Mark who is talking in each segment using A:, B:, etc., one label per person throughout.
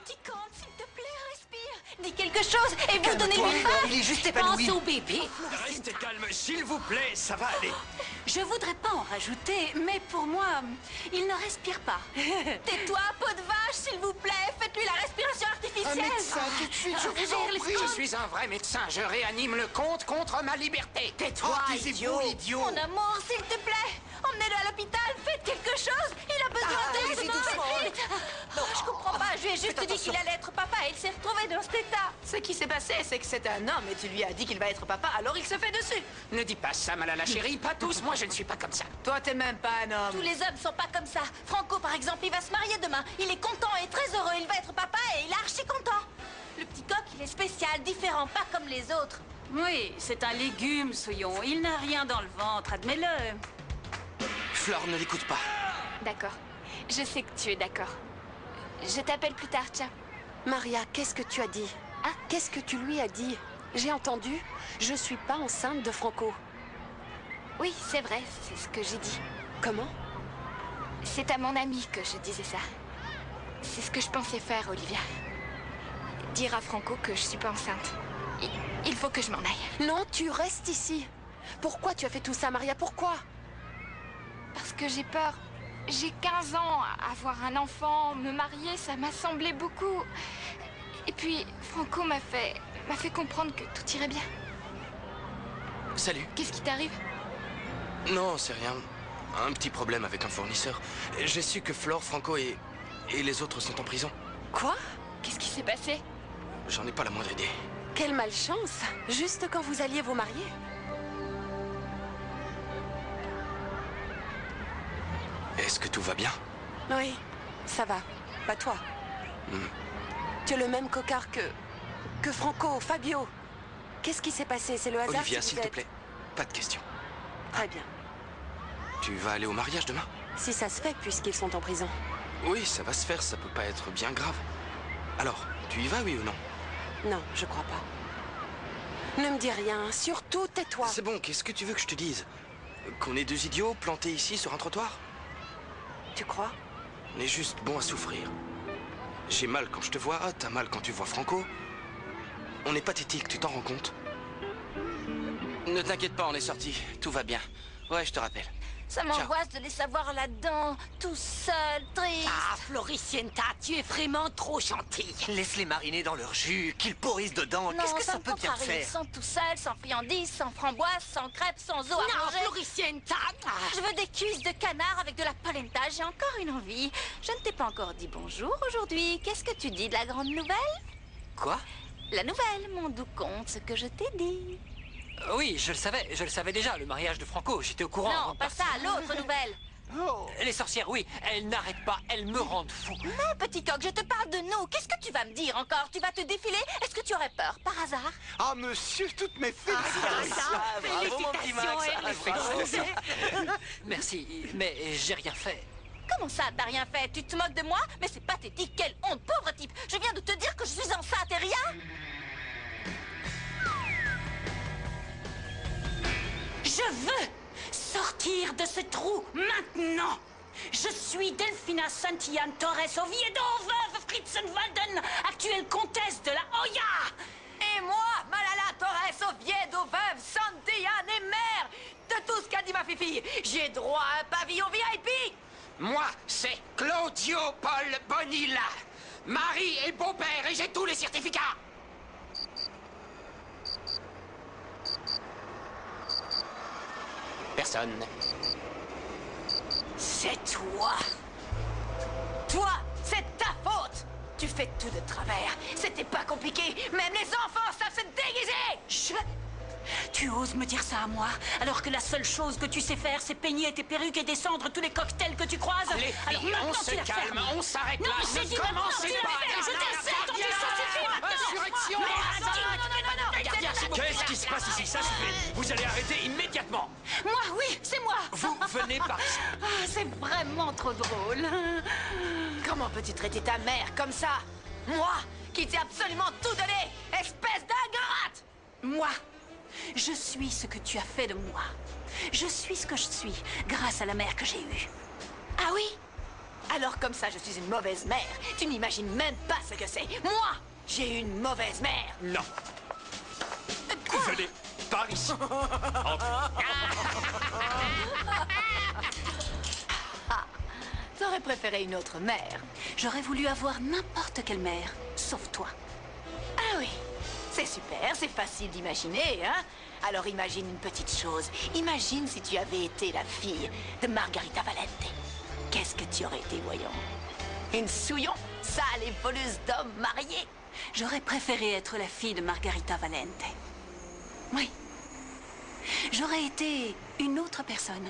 A: petit conte, s'il te plaît, respire. Dis quelque chose et vous donnez-lui faim.
B: Il est juste épanoui.
A: Pense au bébé.
C: Restez calme, s'il vous plaît, ça va aller.
A: Je voudrais pas en rajouter, mais pour moi, il ne respire pas. Tais-toi, peau de vache, s'il vous plaît. Faites-lui la respiration artificielle.
B: Un médecin, tout de suite, je vous en prie.
D: Je suis un vrai médecin, je réanime le comte contre ma liberté.
A: Tais-toi,
B: Taisez-vous, idiot.
A: Mon amour, s'il te plaît. Emmenez-le à l'hôpital, faites quelque chose. Il a besoin d'aide.
B: allez-y doucement.
A: Faites vite. Je comprends pas, je lui ai juste dit qu'il allait être papa et il s'est retrouvé dans cet état.
E: Ce qui s'est passé, c'est que c'est un homme et tu lui as dit qu'il va être papa, alors il se fait dessus.
D: Ne dis pas ça, Malala chérie, pas tous, moi je ne suis pas comme ça.
E: Toi, t'es même pas un homme.
A: Tous les hommes sont pas comme ça. Franco, par exemple, il va se marier demain. Il est content et très heureux. Il va être papa et il est archi content. Le petit coq, il est spécial, différent, pas comme les autres.
F: Oui, c'est un légume, Souillon. Il n'a rien dans le ventre, admets-le.
B: Flore, ne l'écoute pas.
G: D'accord. Je sais que tu es d'accord. Je t'appelle plus tard, ciao.
H: Maria, qu'est-ce que tu as dit?
G: Ah.
H: Qu'est-ce que tu lui as dit? J'ai entendu. Je suis pas enceinte de Franco.
G: Oui, c'est vrai, c'est ce que j'ai dit.
H: Comment?
G: C'est à mon ami que je disais ça. C'est ce que je pensais faire, Olivia. Dire à Franco que je suis pas enceinte. Il faut que je m'en aille.
H: Non, tu restes ici. Pourquoi tu as fait tout ça, Maria? Pourquoi?
G: Parce que j'ai peur. J'ai 15 ans. Avoir un enfant, me marier, ça m'a semblé beaucoup. Et puis, Franco m'a fait comprendre que tout irait bien.
B: Salut.
G: Qu'est-ce qui t'arrive?
B: Non, c'est rien. Un petit problème avec un fournisseur. J'ai su que Flore, Franco et les autres sont en prison.
H: Quoi?
G: Qu'est-ce qui s'est passé?
B: J'en ai pas la moindre idée.
H: Quelle malchance! Juste quand vous alliez vous marier.
B: Est-ce que tout va bien?
H: Oui, ça va. Pas toi. Tu es le même cocard que Franco, Fabio. Qu'est-ce qui s'est passé? C'est le hasard?
B: Olivia,
H: si
B: s'il
H: vous
B: te
H: êtes-
B: plaît, pas de questions.
H: Très bien.
B: Tu vas aller au mariage demain?
H: Si ça se fait, puisqu'ils sont en prison.
B: Oui, ça va se faire, ça peut pas être bien grave. Alors, tu y vas, oui ou non?
H: Non, je crois pas. Ne me dis rien, surtout tais-toi.
B: C'est bon, qu'est-ce que tu veux que je te dise? Qu'on est deux idiots plantés ici sur un trottoir?
H: Tu crois?
B: On est juste bon à souffrir. J'ai mal quand je te vois, t'as mal quand tu vois Franco. On est pathétique, tu t'en rends compte? Ne t'inquiète pas, on est sortis, tout va bien. Ouais, je te rappelle.
A: Ça m'angoisse de les savoir là-dedans, tout seuls, tristes.
D: Ah, Floricienta, tu es vraiment trop gentille.
C: Laisse-les mariner dans leur jus, qu'ils pourrissent dedans.
A: Non,
C: Qu'est-ce que ça
A: me
C: peut bien
A: contrarie.
C: faire?
A: Ils sont tout seuls, sans friandises, sans framboises, sans crêpes, sans eau à
D: Non,
A: manger.
D: Floricienta.
A: Je veux des cuisses de canard avec de la polenta. J'ai encore une envie. Je ne t'ai pas encore dit bonjour aujourd'hui. Qu'est-ce que tu dis de la grande nouvelle?
C: Quoi?
A: La nouvelle, mon doux comte, ce que je t'ai dit.
C: Oui, je le savais déjà, le mariage de Franco, j'étais au courant.
A: Non,
C: avant de
A: pas ça, l'autre nouvelle.
C: Les sorcières, oui, elles n'arrêtent pas, elles me rendent fou.
A: Non, petit coq, je te parle de nous. Qu'est-ce que tu vas me dire encore? Tu vas te défiler? Est-ce que tu aurais peur, par hasard?
I: Ah, monsieur, toutes mes félicitations.
C: Bravo, mon petit Max.
A: Félicitations,
C: Merci, mais j'ai rien fait.
A: Comment ça, t'as rien fait? Tu te moques de moi? Mais c'est pathétique, quelle honte, pauvre type. Je viens de te dire que je suis enceinte et rien?
F: Je veux sortir de ce trou maintenant. Je suis Delphina Santillan Torres Oviedo, veuve Fritzenwalden, actuelle comtesse de la Hoya.
E: Et moi, Malala Torres Oviedo, veuve, Santillan et mère de tout ce qu'a dit ma fifi. J'ai droit à un pavillon VIP.
D: Moi, c'est Claudio Paul Bonilla. Mari et beau-père, et j'ai tous les certificats. Personne.
E: C'est toi. Toi, c'est ta faute. Tu fais tout de travers. C'était pas compliqué. Même les enfants savent se déguiser.
F: Tu oses me dire ça à moi, alors que la seule chose que tu sais faire, c'est peigner tes perruques et descendre tous les cocktails que tu croises.
D: Les
F: Alors
D: filles,
F: maintenant,
D: on se
F: tu la
D: calme,
F: fermes.
D: on s'arrête là.
F: Non, mais je
D: Ne
F: dis maintenant,
D: commencez
F: tu la
D: pas.
F: fermes. Je t'ai entendu, ça suffit maintenant.
D: Insurrection.
C: Qu'est-ce qui se passe ici? Ça suffit. Vous allez arrêter immédiatement.
A: Moi, oui, c'est moi.
C: Vous venez par ici.
A: Ah, c'est vraiment trop drôle.
E: Comment peux-tu traiter ta mère comme ça? Moi, qui t'ai absolument tout donné, espèce d'ingrate.
F: Moi, je suis ce que tu as fait de moi. Je suis ce que je suis, grâce à la mère que j'ai eue.
A: Ah oui?
E: Alors comme ça, je suis une mauvaise mère. Tu n'imagines même pas ce que c'est. Moi, j'ai une mauvaise mère.
C: Non. Venez, par ici.
E: T'aurais préféré une autre mère.
F: J'aurais voulu avoir n'importe quelle mère, sauf toi.
E: Ah oui, c'est super, c'est facile d'imaginer, hein? Alors imagine une petite chose. Imagine si tu avais été la fille de Margarita Valente. Qu'est-ce que tu aurais été, voyons? Une souillon, sale et voleuse d'hommes mariés.
F: J'aurais préféré être la fille de Margarita Valente. Oui. J'aurais été une autre personne,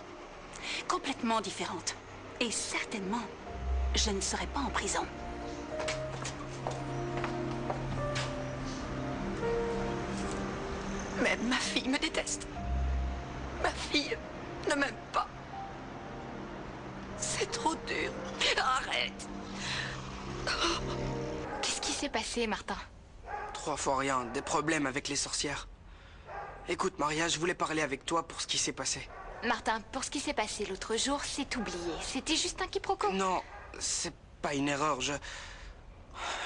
F: complètement différente. Et certainement, je ne serais pas en prison.
E: Même ma fille me déteste. Ma fille ne m'aime pas. C'est trop dur. Arrête.
G: Qu'est-ce qui s'est passé, Martin?
J: 3 fois rien, des problèmes avec les sorcières. Écoute, Maria, je voulais parler avec toi pour ce qui s'est passé.
G: Martin, pour ce qui s'est passé l'autre jour, c'est oublié. C'était juste un quiproquo.
J: Non, c'est pas une erreur, je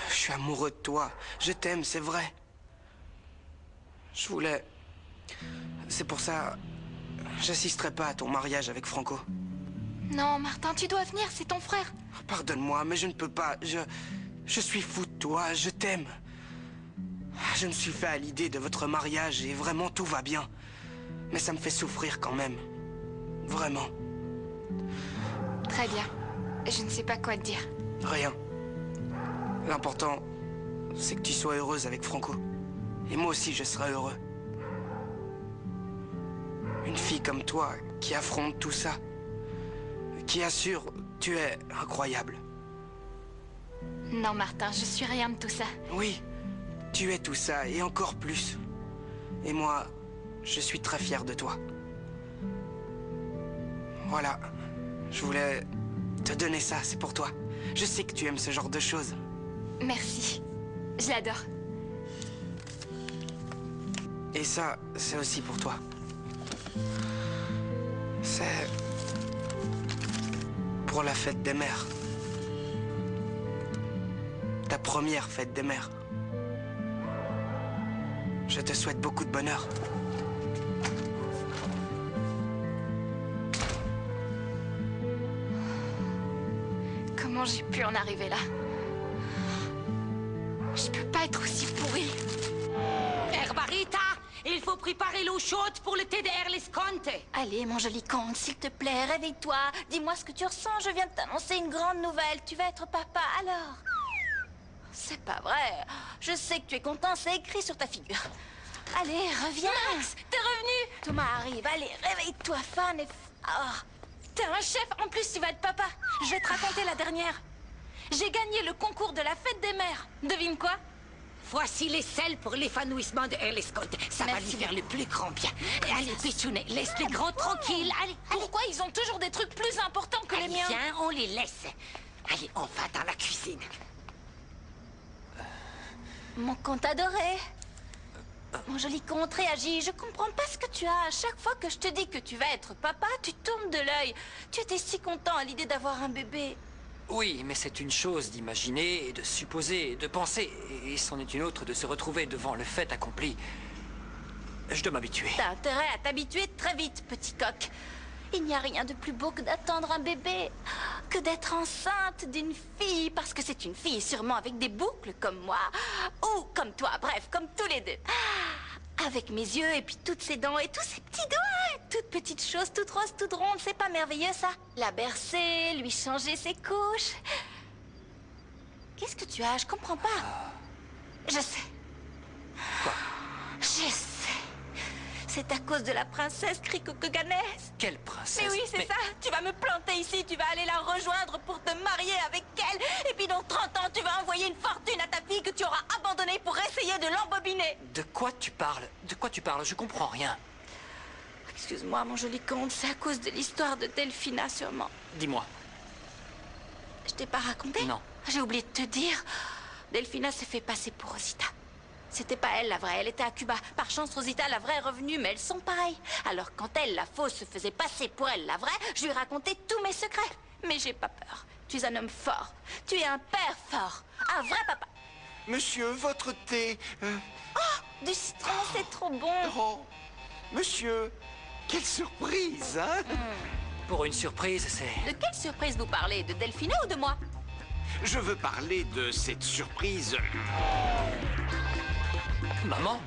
J: suis amoureux de toi. Je t'aime, c'est vrai. Je voulais... C'est pour ça... J'assisterai pas à ton mariage avec Franco.
G: Non, Martin, tu dois venir, c'est ton frère.
J: Pardonne-moi, mais je ne peux pas. Je suis fou de toi, je t'aime. Je me suis fait à l'idée de votre mariage et vraiment tout va bien. Mais ça me fait souffrir quand même. Vraiment.
G: Très bien. Je ne sais pas quoi te dire.
J: Rien. L'important, c'est que tu sois heureuse avec Franco. Et moi aussi, je serai heureux. Une fille comme toi, qui affronte tout ça. Qui assure, tu es incroyable.
G: Non, Martin, je suis rien de tout ça.
J: Oui, tu es tout ça et encore plus. Et moi, je suis très fier de toi. Voilà, je voulais te donner ça, c'est pour toi. Je sais que tu aimes ce genre de choses.
G: Merci. Je l'adore.
J: Et ça, c'est aussi pour toi. C'est... pour la fête des mères. Ta première fête des mères. Je te souhaite beaucoup de bonheur.
G: Comment j'ai pu en arriver là? Je peux pas être aussi pourrie.
F: Herbarita, il faut préparer l'eau chaude pour le thé de Erlisconte.
A: Allez, mon joli conte, s'il te plaît, réveille-toi. Dis-moi ce que tu ressens, je viens de t'annoncer une grande nouvelle. Tu vas être papa, alors? C'est pas vrai. Je sais que tu es content, c'est écrit sur ta figure. Allez, reviens.
F: Max, t'es revenu?
A: Thomas arrive, allez, réveille-toi, fan et... Oh.
F: T'es un chef, en plus tu vas être papa. Je vais te raconter la dernière. J'ai gagné le concours de la fête des mères. Devine quoi? Voici les selles pour l'épanouissement de Erlisconte. Ça va lui faire le plus grand bien. Allez, Pichounet, laisse les grands tranquilles. Allez, pourquoi ils ont toujours des trucs plus importants que les miens? Viens, on les laisse. Allez, on va dans la cuisine.
A: Mon conte adoré. Mon joli conte, réagis. Je comprends pas ce que tu as. À chaque fois que je te dis que tu vas être papa, tu tournes de l'œil. Tu étais si content à l'idée d'avoir un bébé.
C: Oui, mais c'est une chose d'imaginer et de supposer et de penser. Et c'en est une autre de se retrouver devant le fait accompli. Je dois m'habituer.
A: T'as intérêt à t'habituer très vite, petit coq. Il n'y a rien de plus beau que d'attendre un bébé, que d'être enceinte d'une fille, parce que c'est une fille sûrement avec des boucles comme moi, ou comme toi, bref, comme tous les deux. Avec mes yeux et puis toutes ses dents et tous ses petits doigts, toutes petites choses, toutes roses, toutes rondes, c'est pas merveilleux ça? La bercer, lui changer ses couches. Qu'est-ce que tu as? Je comprends pas. Je sais.
C: Quoi?
A: Je sais. C'est à cause de la princesse Cricocoganès.
C: Quelle princesse?
A: Mais oui, c'est ça. Tu vas me planter ici, tu vas aller la rejoindre pour te marier avec elle. Et puis dans 30 ans, tu vas envoyer une fortune à ta fille que tu auras abandonnée pour essayer de l'embobiner.
C: De quoi tu parles? De quoi tu parles? Je comprends rien.
A: Excuse-moi, mon joli conte, c'est à cause de l'histoire de Delphina, sûrement.
C: Dis-moi.
A: Je t'ai pas raconté?
C: Non.
A: J'ai oublié de te dire. Delphina s'est fait passer pour Rosita. C'était pas elle la vraie, elle était à Cuba. Par chance, Rosita la vraie est revenue, mais elles sont pareilles. Alors quand elle, la fausse, se faisait passer pour elle la vraie, je lui racontais tous mes secrets. Mais j'ai pas peur. Tu es un homme fort. Tu es un père fort. Un vrai papa.
I: Monsieur, votre thé...
A: Oh, du citron, c'est trop bon.
I: Oh, monsieur, quelle surprise, hein?
C: Pour une surprise, c'est...
A: De quelle surprise vous parlez? De Delphina ou de moi?
I: Je veux parler de cette surprise.
C: Maman?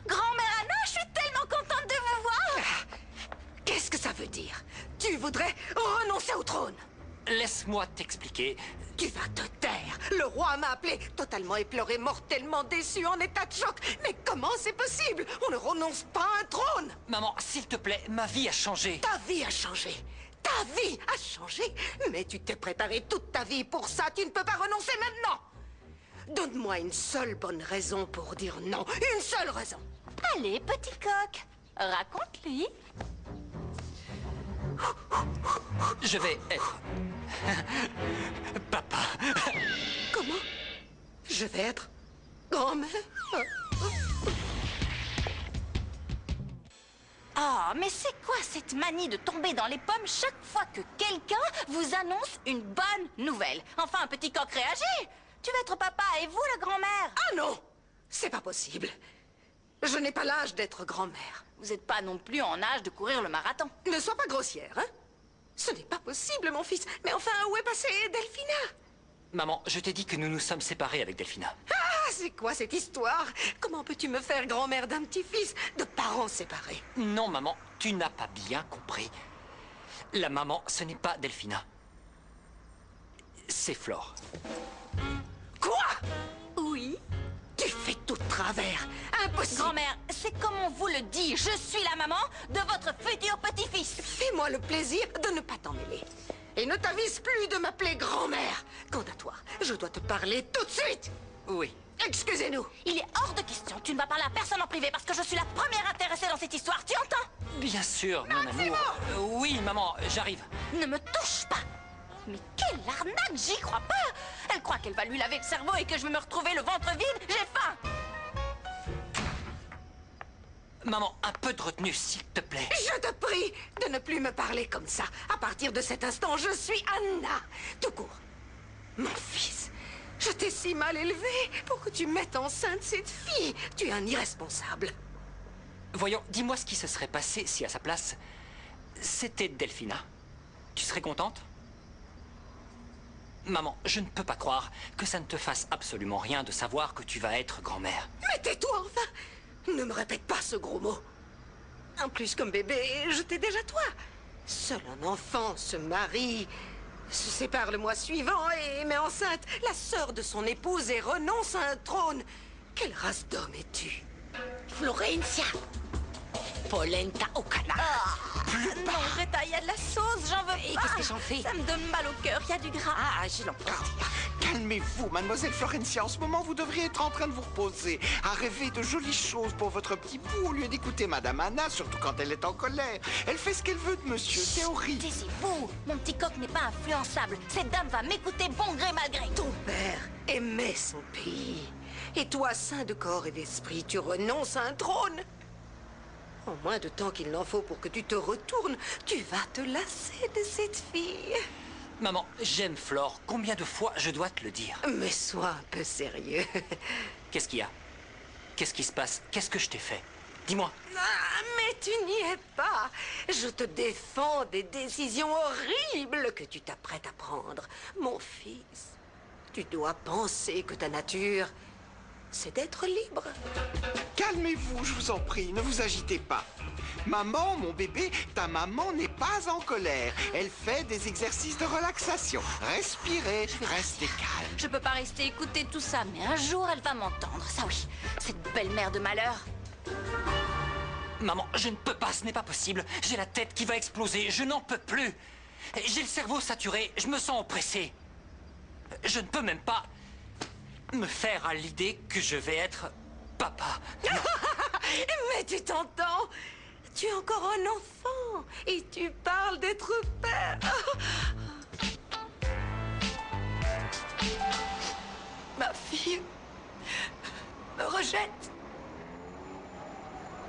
A: Grand-mère Anna, je suis tellement contente de vous voir.
E: Qu'est-ce que ça veut dire? Tu voudrais renoncer au trône?
C: Laisse-moi t'expliquer.
E: Tu vas te taire. Le roi m'a appelé totalement éploré, mortellement déçu, en état de choc. Mais comment c'est possible? On ne renonce pas à un trône.
C: Maman, s'il te plaît, ma vie a changé.
E: Ta vie a changé. Ta vie a changé. Mais tu t'es préparé toute ta vie pour ça. Tu ne peux pas renoncer maintenant. Donne-moi une seule bonne raison pour dire non. Une seule raison.
A: Allez, petit coq, raconte-lui.
C: Je vais être... papa.
E: Comment? Je vais être grand-mère?
A: Oh, mais c'est quoi cette manie de tomber dans les pommes chaque fois que quelqu'un vous annonce une bonne nouvelle? Enfin, petit coq, réagis! Tu vas être papa et vous, la grand-mère?
E: Ah non! C'est pas possible. Je n'ai pas l'âge d'être grand-mère.
A: Vous n'êtes pas non plus en âge de courir le marathon.
E: Ne sois pas grossière, hein? Ce n'est pas possible, mon fils. Mais enfin, où est passée Delphina?
C: Maman, je t'ai dit que nous nous sommes séparés avec Delphina.
E: Ah, c'est quoi cette histoire? Comment peux-tu me faire grand-mère d'un petit-fils de parents séparés?
C: Non, maman, tu n'as pas bien compris. La maman, ce n'est pas Delphina. C'est Flore.
E: Quoi?
A: Oui?
E: Tu fais tout de travers. Impossible.
A: Grand-mère, c'est comme on vous le dit. Je suis la maman de votre futur petit-fils.
E: Fais-moi le plaisir de ne pas t'en mêler. Et ne t'avise plus de m'appeler grand-mère. Quant à toi, je dois te parler tout de suite.
C: Oui.
E: Excusez-nous.
A: Il est hors de question. Tu ne vas parler à personne en privé parce que je suis la première intéressée dans cette histoire. Tu entends?
C: Bien sûr, mon amour. Oui, maman, j'arrive.
A: Ne me touche pas. Mais quelle arnaque, j'y crois pas. Elle croit qu'elle va lui laver le cerveau et que je vais me retrouver le ventre vide. J'ai faim.
C: Maman, un peu de retenue, s'il te plaît.
E: Je te prie de ne plus me parler comme ça. À partir de cet instant, je suis Anna. Tout court. Mon fils, je t'ai si mal élevé pour que tu mettes enceinte cette fille. Tu es un irresponsable.
C: Voyons, dis-moi ce qui se serait passé si, à sa place, c'était Delphina. Tu serais contente? Maman, je ne peux pas croire que ça ne te fasse absolument rien de savoir que tu vas être grand-mère.
E: Mais tais-toi, enfin. Ne me répète pas ce gros mot. En plus, comme bébé, je t'ai déjà toi. Seul un enfant se marie, se sépare le mois suivant et met enceinte la sœur de son épouse et renonce à un trône. Quelle race d'homme es-tu?
F: Florencia. Polenta au canard.
A: Non, Greta, il y a de la sauce, j'en veux
F: Et
A: pas.
F: qu'est-ce que j'en fais?
A: Ça me donne mal au cœur, il y a du gras.
F: Ah, je l'emporte.
I: Calmez-vous, mademoiselle Florencia. En ce moment, vous devriez être en train de vous reposer, à rêver de jolies choses pour votre petit bout, au lieu d'écouter Madame Anna, surtout quand elle est en colère. Elle fait ce qu'elle veut de monsieur, c'est horrible.
A: Taisez-vous. Mon petit coq n'est pas influençable. Cette dame va m'écouter bon gré mal gré.
E: Ton père aimait son pays. Et toi, saint de corps et d'esprit, tu renonces à un trône. En moins de temps qu'il n'en faut pour que tu te retournes, tu vas te lasser de cette fille.
C: Maman, j'aime Flore. Combien de fois je dois te le dire?
E: Mais sois un peu sérieux.
C: Qu'est-ce qu'il y a? Qu'est-ce qui se passe? Qu'est-ce que je t'ai fait? Dis-moi.
E: Ah, mais tu n'y es pas. Je te défends des décisions horribles que tu t'apprêtes à prendre. Mon fils, tu dois penser que ta nature, c'est d'être libre.
I: Calmez-vous, je vous en prie, ne vous agitez pas. Maman, mon bébé, ta maman n'est pas en colère. Elle fait des exercices de relaxation. Respirez, restez calme.
A: Je peux pas rester écouter tout ça, mais un jour elle va m'entendre. Ça oui, cette belle-mère de malheur.
C: Maman, je ne peux pas, ce n'est pas possible. J'ai la tête qui va exploser, je n'en peux plus. J'ai le cerveau saturé, je me sens oppressé. Je ne peux même pas me faire à l'idée que je vais être papa.
E: Mais tu t'entends? Tu es encore un enfant et tu parles d'être père. Ma fille me rejette.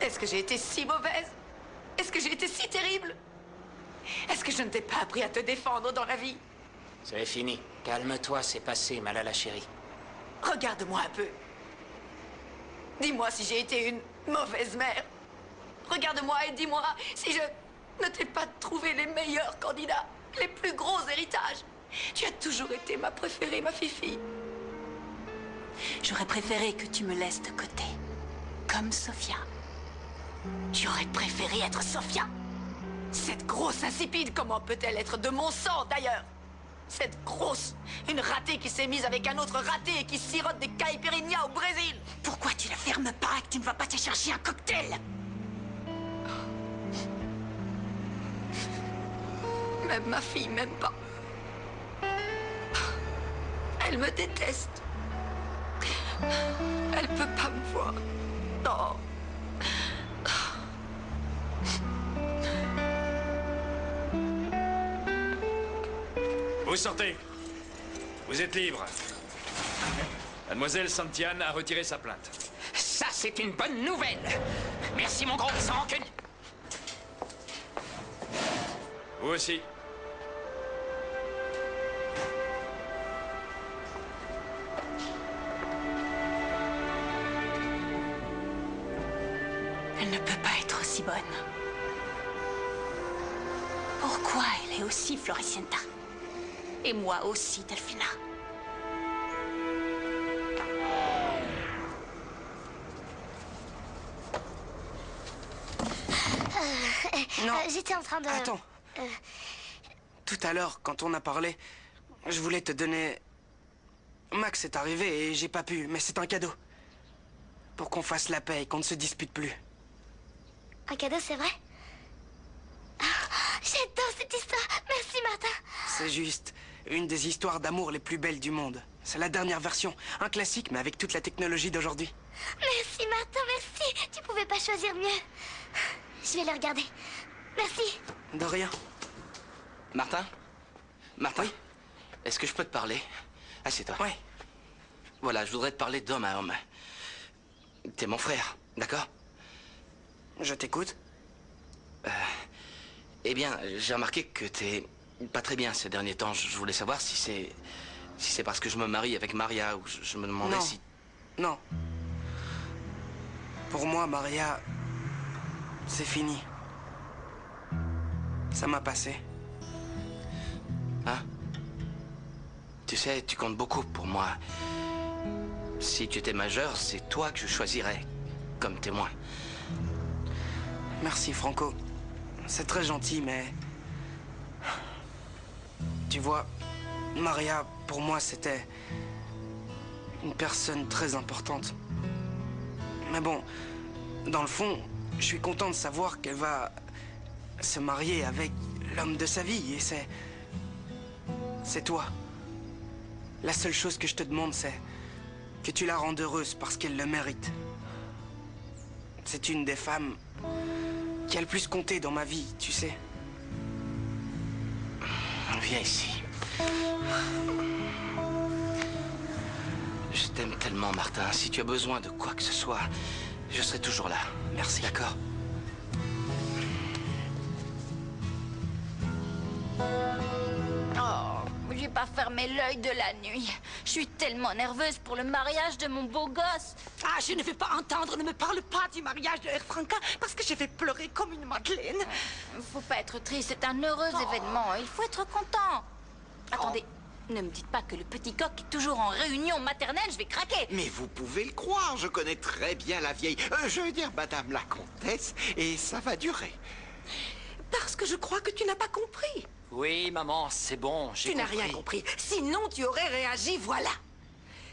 E: Est-ce que j'ai été si mauvaise? Est-ce que j'ai été si terrible? Est-ce que je ne t'ai pas appris à te défendre dans la vie?
D: C'est fini. Calme-toi, c'est passé, Malala chérie.
E: Regarde-moi un peu. Dis-moi si j'ai été une mauvaise mère. Regarde-moi et dis-moi si je ne t'ai pas trouvé les meilleurs candidats, les plus gros héritages. Tu as toujours été ma préférée, ma fifi.
A: J'aurais préféré que tu me laisses de côté. Comme Sophia.
E: Tu aurais préféré être Sophia? Cette grosse insipide, comment peut-elle être de mon sang d'ailleurs? Cette grosse, une ratée qui s'est mise avec un autre raté et qui sirote des caipirinhas au Brésil.
F: Pourquoi tu la fermes pas et que tu ne vas pas te chercher un cocktail?
E: Même ma fille m'aime pas. Elle me déteste. Elle peut pas me voir. Non.
K: Vous sortez. Vous êtes libre. Mademoiselle Santiane a retiré sa plainte.
D: Ça, c'est une bonne nouvelle. Merci, mon gros sans rancune.
K: Vous aussi.
A: Elle ne peut pas être aussi bonne. Pourquoi elle est aussi Floricienta? Et moi aussi, Delphina.
J: Non.
L: J'étais en train de...
J: Attends. Tout à l'heure, quand on a parlé, je voulais te donner... Max est arrivé et j'ai pas pu, mais c'est un cadeau. Pour qu'on fasse la paix et qu'on ne se dispute plus.
L: Un cadeau, c'est vrai? J'adore cette histoire. Merci, Martin.
J: C'est juste une des histoires d'amour les plus belles du monde. C'est la dernière version. Un classique, mais avec toute la technologie d'aujourd'hui.
L: Merci, Martin, merci. Tu pouvais pas choisir mieux. Je vais le regarder. Merci.
J: De rien.
B: Martin? Martin? Oui? Est-ce que je peux te parler? Assieds-toi.
J: Oui.
B: Voilà, je voudrais te parler d'homme à homme. T'es mon frère, d'accord?
J: Je t'écoute.
B: Eh bien, j'ai remarqué que t'es pas très bien ces derniers temps. Je voulais savoir si c'est parce que je me marie avec Maria ou je me demandais
J: Non.
B: si...
J: Non. Pour moi, Maria, c'est fini. Ça m'a passé.
B: Hein? Tu sais, tu comptes beaucoup pour moi. Si tu étais majeur, c'est toi que je choisirais comme témoin.
J: Merci, Franco. C'est très gentil, mais... Tu vois, Maria, pour moi, c'était... une personne très importante. Mais bon, dans le fond, je suis content de savoir qu'elle va se marier avec l'homme de sa vie, et c'est... c'est toi. La seule chose que je te demande, c'est que tu la rendes heureuse parce qu'elle le mérite. C'est une des femmes qui a le plus compté dans ma vie, tu sais.
B: Viens ici. Je t'aime tellement, Martin. Si tu as besoin de quoi que ce soit, je serai toujours là.
J: Merci.
B: D'accord?
A: Oh, j'ai pas fermé l'œil de la nuit. Je suis tellement nerveuse pour le mariage de mon beau gosse.
F: Ah, je ne veux pas entendre, ne me parle pas du mariage de Air Franca parce que je vais pleurer comme une madeleine.
A: Faut pas être triste, c'est un heureux événement. Il faut être content. Attendez, ne me dites pas que le petit coq est toujours en réunion maternelle, je vais craquer.
I: Mais vous pouvez le croire, je connais très bien la vieille... je veux dire, madame la comtesse, et ça va durer.
E: Parce que je crois que tu n'as pas compris.
C: Oui, maman, c'est bon, j'ai
E: Tu n'as
C: compris.
E: rien compris. Sinon, tu aurais réagi, voilà.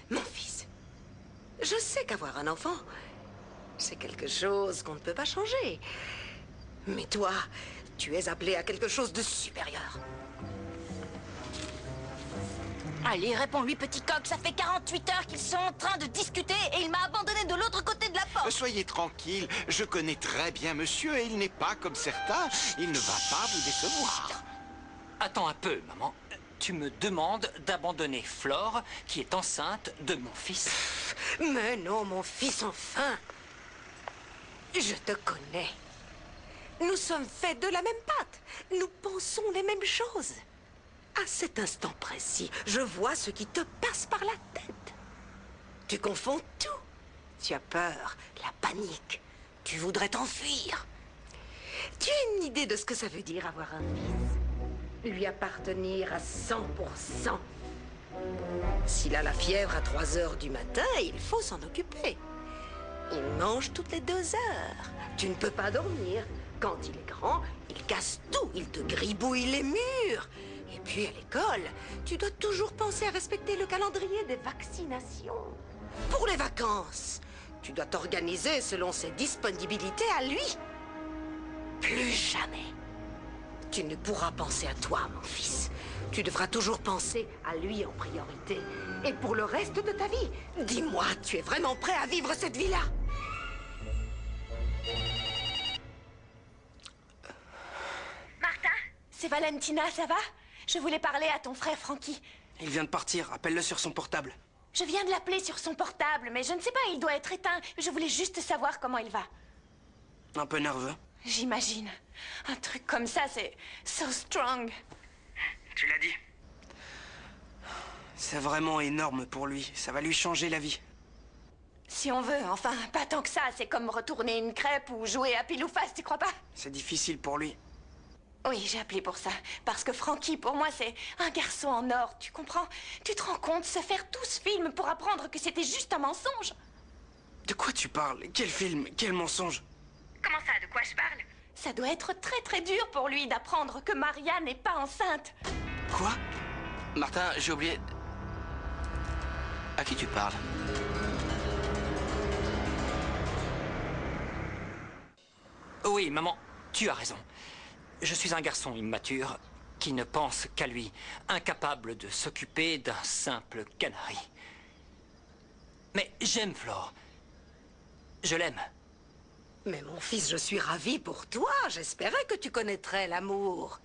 E: Mon fils, je sais qu'avoir un enfant, c'est quelque chose qu'on ne peut pas changer. Mais toi, tu es appelé à quelque chose de supérieur.
A: Allez, réponds-lui, petit coq. Ça fait 48 heures qu'ils sont en train de discuter et il m'a abandonné de l'autre côté de la porte.
I: Soyez tranquille, je connais très bien monsieur et il n'est pas comme certains. Il ne va pas vous décevoir.
C: Attends un peu, maman. Tu me demandes d'abandonner Flore, qui est enceinte de mon fils.
E: Mais non, mon fils, enfin. Je te connais. Nous sommes faits de la même pâte. Nous pensons les mêmes choses.
M: À cet instant précis, je vois ce qui te passe par la tête. Tu confonds tout. Tu as peur, la panique. Tu voudrais t'enfuir. Tu as une idée de ce que ça veut dire avoir un fils? Lui appartenir à 100%. S'il a la fièvre à 3 heures du matin, il faut s'en occuper. Il mange toutes les 2 heures. Tu ne peux pas dormir. Quand il est grand, il casse tout. Il te gribouille les murs. Et puis à l'école, tu dois toujours penser à respecter le calendrier des vaccinations. Pour les vacances, tu dois t'organiser selon ses disponibilités à lui. Plus jamais. Tu ne pourras penser à toi, mon fils. Tu devras toujours penser à lui en priorité. Et pour le reste de ta vie, dis-moi, tu es vraiment prêt à vivre cette vie-là?
E: Martin, c'est Valentina, ça va? Je voulais parler à ton frère Frankie.
J: Il vient de partir, appelle-le sur son portable.
E: Je viens de l'appeler sur son portable, mais je ne sais pas, il doit être éteint. Je voulais juste savoir comment il va.
J: Un peu nerveux.
E: J'imagine. Un truc comme ça, c'est so strong.
J: Tu l'as dit. C'est vraiment énorme pour lui. Ça va lui changer la vie.
E: Si on veut, enfin, pas tant que ça. C'est comme retourner une crêpe ou jouer à pile ou face, tu crois pas?
J: C'est difficile pour lui.
E: Oui, j'ai appelé pour ça. Parce que Frankie, pour moi, c'est un garçon en or, tu comprends? Tu te rends compte, se faire tout ce film pour apprendre que c'était juste un mensonge?
J: De quoi tu parles? Quel film? Quel mensonge?
E: Comment ça, de quoi je parle? Ça doit être très très dur pour lui d'apprendre que Maria n'est pas enceinte.
J: Quoi?
B: Martin, j'ai oublié... À qui tu parles?
C: Oui, maman, tu as raison. Je suis un garçon immature qui ne pense qu'à lui, incapable de s'occuper d'un simple canari. Mais j'aime Flore. Je l'aime.
M: Mais mon fils, je suis ravie pour toi. J'espérais que tu connaîtrais l'amour.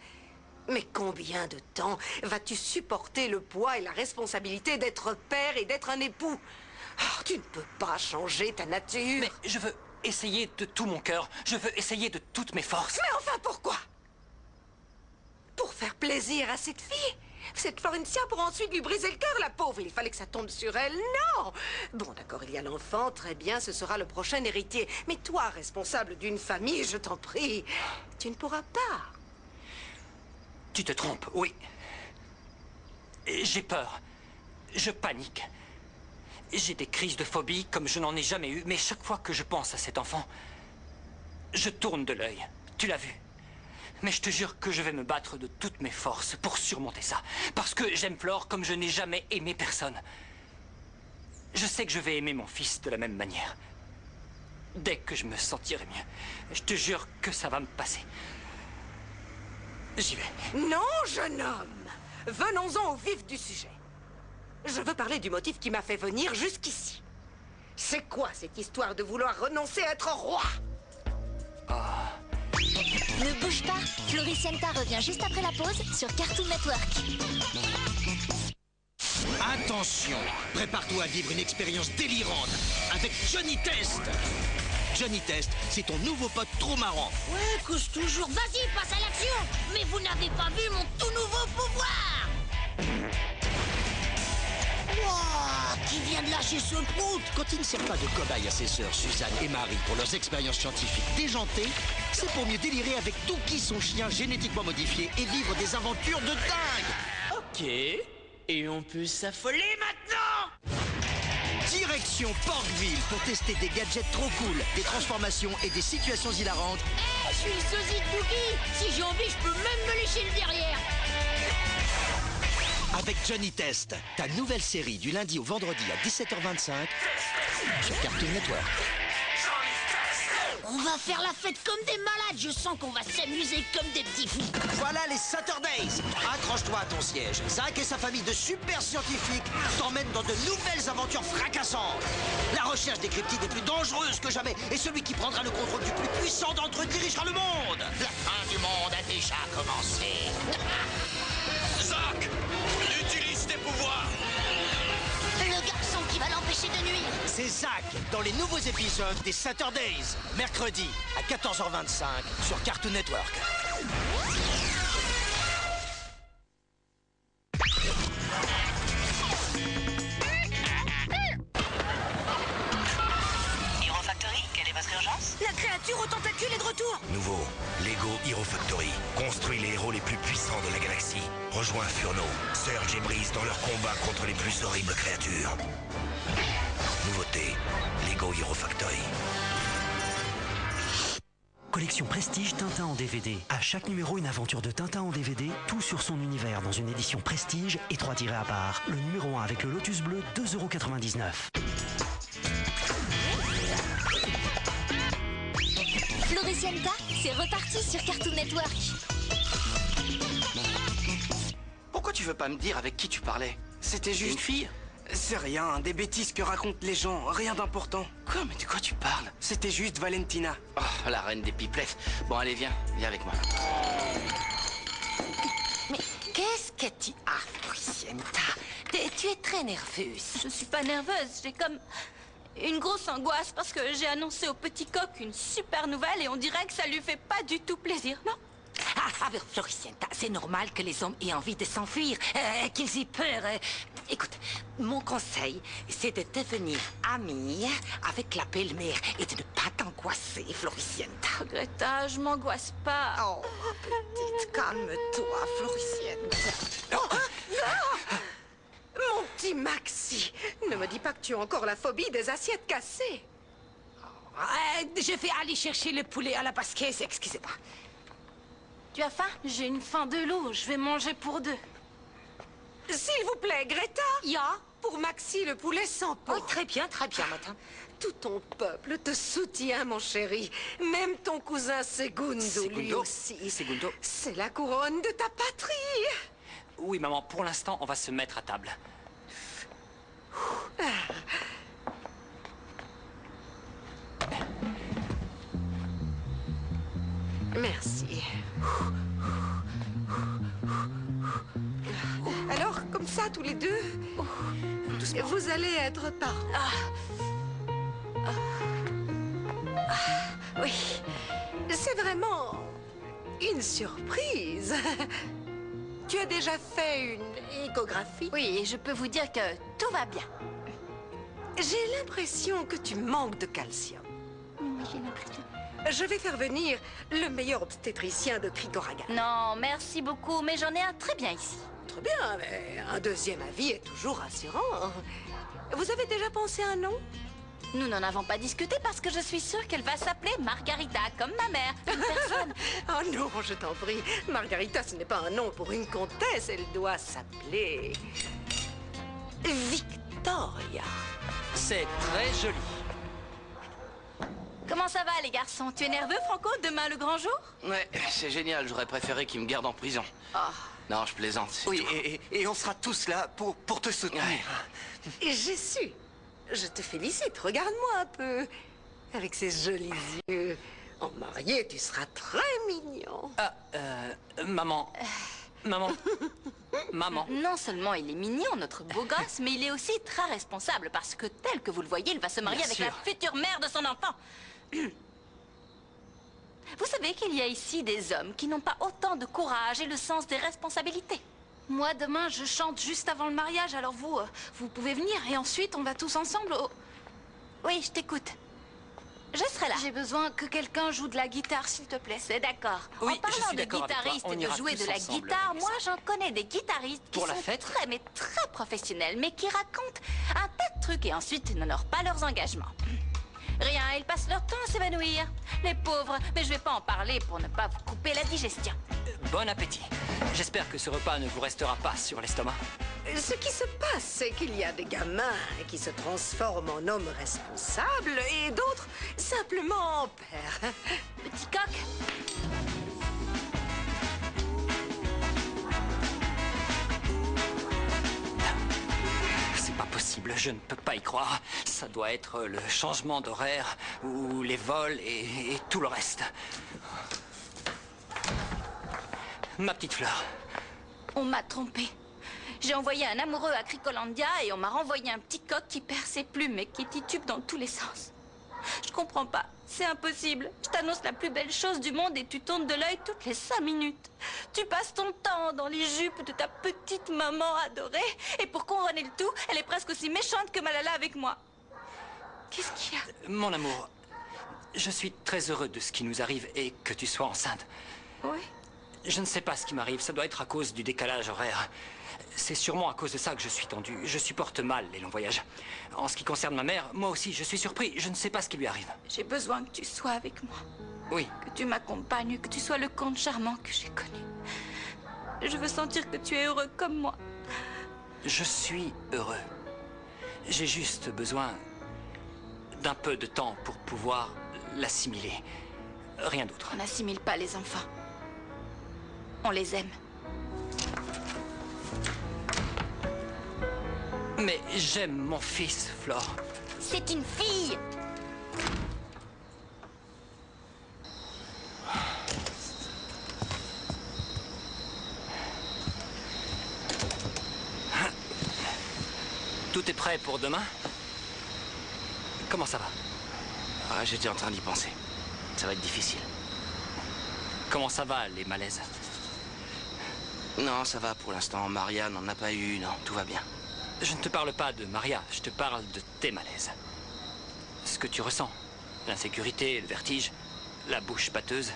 M: Mais combien de temps vas-tu supporter le poids et la responsabilité d'être père et d'être un époux? Oh, tu ne peux pas changer ta nature.
C: Mais je veux essayer de tout mon cœur. Je veux essayer de toutes mes forces.
M: Mais enfin, pourquoi? Pour faire plaisir à cette fille? Cette Florencia pour ensuite lui briser le cœur, la pauvre. Il fallait que ça tombe sur elle. Non! Bon, d'accord, il y a l'enfant, très bien, ce sera le prochain héritier. Mais toi, responsable d'une famille, je t'en prie, tu ne pourras pas.
C: Tu te trompes, oui. J'ai peur. Je panique. J'ai des crises de phobie comme je n'en ai jamais eu, mais chaque fois que je pense à cet enfant, je tourne de l'œil. Tu l'as vu. Mais je te jure que je vais me battre de toutes mes forces pour surmonter ça. Parce que j'aime Flore comme je n'ai jamais aimé personne. Je sais que je vais aimer mon fils de la même manière. Dès que je me sentirai mieux. Je te jure que ça va me passer. J'y vais.
M: Non, jeune homme. Venons-en au vif du sujet. Je veux parler du motif qui m'a fait venir jusqu'ici. C'est quoi cette histoire de vouloir renoncer à être roi?
L: Ne bouge pas, Floricienta revient juste après la pause sur Cartoon Network.
N: Attention, prépare-toi à vivre une expérience délirante avec Johnny Test. Johnny Test, c'est ton nouveau pote trop marrant.
O: Ouais, cause toujours. Vas-y, passe à l'action. Mais vous n'avez pas vu mon tout nouveau pouvoir. Wow, qui vient de lâcher ce prout?
N: Quand il ne sert pas de cobaye à ses sœurs Suzanne et Marie pour leurs expériences scientifiques déjantées, c'est pour mieux délirer avec Dookie, son chien génétiquement modifié, et vivre des aventures de dingue.
P: Ok, et on peut s'affoler maintenant.
N: Direction Portville pour tester des gadgets trop cool, des transformations et des situations hilarantes.
O: Je suis le sosie de Dookie. Si j'ai envie, je peux même me lécher le derrière.
N: Avec Johnny Test, ta nouvelle série du lundi au vendredi à 17h25 sur Cartoon Network.
O: On va faire la fête comme des malades. Je sens qu'on va s'amuser comme des petits fous.
N: Voilà les Saturdays. Accroche-toi à ton siège. Zach et sa famille de super scientifiques t'emmènent dans de nouvelles aventures fracassantes. La recherche des cryptides est plus dangereuse que jamais. Et celui qui prendra le contrôle du plus puissant d'entre eux dirigera le monde.
D: La fin du monde a déjà commencé.
K: Zach, utilise tes pouvoirs.
O: Le garçon qui va l'empêcher de nuire.
N: C'est Zach dans les nouveaux épisodes des Saturdays. Mercredi à 14h25 sur Cartoon Network.
Q: puissants de la galaxie. Rejoins Furno, Surge et Breeze dans leur combat contre les plus horribles créatures. Nouveauté, Lego Hero Factory.
R: Collection Prestige Tintin en DVD. À chaque numéro, une aventure de Tintin en DVD, tout sur son univers dans une édition Prestige et 3 tirés à part. Le numéro 1 avec le Lotus bleu, 2,99 €.
L: Floricienta, c'est reparti sur Cartoon Network.
B: Pourquoi tu veux pas me dire avec qui tu parlais?
J: C'était juste...
B: Une fille?
J: C'est rien, des bêtises que racontent les gens, rien d'important.
B: Quoi? Mais de quoi tu parles?
J: C'était juste Valentina.
B: Oh, la reine des pipelettes. Bon, allez, viens avec moi.
E: Mais qu'est-ce que tu as, Floricienta? Tu es très nerveuse.
A: Je suis pas nerveuse, j'ai comme une grosse angoisse parce que j'ai annoncé au petit coq une super nouvelle et on dirait que ça lui fait pas du tout plaisir, non?
E: Mais Floricienta, c'est normal que les hommes aient envie de s'enfuir, qu'ils aient peur. Écoute, mon conseil, c'est de devenir amie avec la belle-mère et de ne pas t'angoisser, Floricienta.
A: Oh, Greta, je m'angoisse pas.
E: Oh, petite, calme-toi, Floricienta. Mon petit Maxi, ne me dis pas que tu as encore la phobie des assiettes cassées. Je vais aller chercher le poulet à la basquette, excusez-moi.
A: Tu as faim? J'ai une faim de loup, je vais manger pour deux.
M: S'il vous plaît, Greta. Pour Maxi, le poulet sans peau.
E: Oh, très bien, madame.
M: Tout ton peuple te soutient, mon chéri. Même ton cousin Segundo, lui aussi.
C: Segundo.
M: C'est la couronne de ta patrie.
C: Oui, maman, pour l'instant, on va se mettre à table.
M: Merci. Alors, comme ça, tous les deux, vous allez être parents. Oui, c'est vraiment une surprise. Tu as déjà fait une échographie?
A: Oui, et je peux vous dire que tout va bien.
M: J'ai l'impression que tu manques de calcium.
A: Oui, j'ai l'impression.
M: Je vais faire venir le meilleur obstétricien de Krigoraga.
A: Non, merci beaucoup, mais j'en ai un très bien ici.
M: Très bien, mais un deuxième avis est toujours rassurant. Vous avez déjà pensé à un nom?
A: Nous n'en avons pas discuté parce que je suis sûre qu'elle va s'appeler Margarita, comme ma mère. Une personne.
M: Oh non, je t'en prie. Margarita, ce n'est pas un nom pour une comtesse. Elle doit s'appeler... Victoria.
C: C'est très joli.
A: Comment ça va, les garçons? Tu es nerveux, Franco? Demain, le grand jour?
B: Ouais, c'est génial. J'aurais préféré qu'il me garde en prison.
A: Oh.
B: Non, je plaisante.
J: Oui, et on sera tous là pour te soutenir.
M: Et j'ai su. Je te félicite. Regarde-moi un peu. Avec ces jolis yeux. En marié, tu seras très mignon.
C: Maman. Maman.
A: Non seulement il est mignon, notre beau gosse, mais il est aussi très responsable parce que tel que vous le voyez, il va se marier avec la future mère de son enfant. Vous savez qu'il y a ici des hommes qui n'ont pas autant de courage et le sens des responsabilités. Moi, demain, je chante juste avant le mariage, alors vous pouvez venir et ensuite on va tous ensemble au... Oui, je t'écoute. Je serai là. J'ai besoin que quelqu'un joue de la guitare, s'il te plaît. C'est d'accord.
C: Oui,
A: en parlant de guitariste et de jouer de la guitare, moi j'en connais des guitaristes qui sont très, mais très professionnels, mais qui racontent un tas de trucs et ensuite ils n'honorent pas leurs engagements. Rien, ils passent leur temps à s'évanouir. Les pauvres, mais je vais pas en parler pour ne pas vous couper la digestion.
C: Bon appétit. J'espère que ce repas ne vous restera pas sur l'estomac.
M: Ce qui se passe, c'est qu'il y a des gamins qui se transforment en hommes responsables et d'autres simplement en pères.
A: Petit coq.
C: C'est pas possible, je ne peux pas y croire. Ça doit être le changement d'horaire ou les vols et tout le reste. Ma petite fleur.
A: On m'a trompé. J'ai envoyé un amoureux à Cricolandia et on m'a renvoyé un petit coq qui perd ses plumes et qui titube dans tous les sens. Je comprends pas. C'est impossible. Je t'annonce la plus belle chose du monde et tu tournes de l'œil toutes les 5 minutes. Tu passes ton temps dans les jupes de ta petite maman adorée et pour couronner le tout, elle est presque aussi méchante que Malala avec moi. Qu'est-ce qu'il y a?
C: Mon amour, je suis très heureux de ce qui nous arrive et que tu sois enceinte.
A: Oui.
C: Je ne sais pas ce qui m'arrive. Ça doit être à cause du décalage horaire. C'est sûrement à cause de ça que je suis tendu. Je supporte mal les longs voyages. En ce qui concerne ma mère, moi aussi, je suis surpris. Je ne sais pas ce qui lui arrive.
A: J'ai besoin que tu sois avec moi.
C: Oui.
A: Que tu m'accompagnes, que tu sois le comte charmant que j'ai connu. Je veux sentir que tu es heureux comme moi.
C: Je suis heureux. J'ai juste besoin d'un peu de temps pour pouvoir l'assimiler. Rien d'autre.
A: On n'assimile pas les enfants. On les aime.
C: Mais j'aime mon fils, Flore.
A: C'est une fille!
C: Tout est prêt pour demain? Comment ça va?
B: Ah, j'étais en train d'y penser. Ça va être difficile.
C: Comment ça va, les malaises?
B: Non, ça va pour l'instant. Maria n'en a pas eu, non, tout va bien.
C: Je ne te parle pas de Maria, je te parle de tes malaises. Ce que tu ressens. L'insécurité, le vertige, la bouche pâteuse.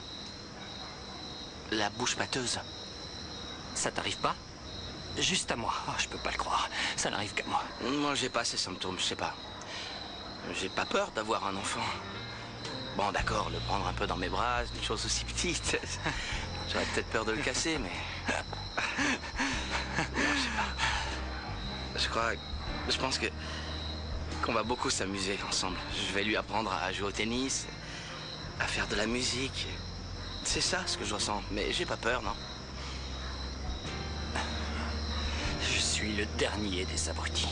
B: La bouche pâteuse?
C: Ça t'arrive pas? Juste à moi. Oh, je peux pas le croire. Ça n'arrive qu'à moi.
B: Moi, j'ai pas ces symptômes, je sais pas. J'ai pas peur d'avoir un enfant. Bon, d'accord, le prendre un peu dans mes bras, une chose aussi petite. J'aurais peut-être peur de le casser, mais... Non, je sais pas. Je pense qu'on va beaucoup s'amuser ensemble. Je vais lui apprendre à jouer au tennis, à faire de la musique. C'est ça ce que je ressens, mais j'ai pas peur, non.
C: Je suis le dernier des abrutis.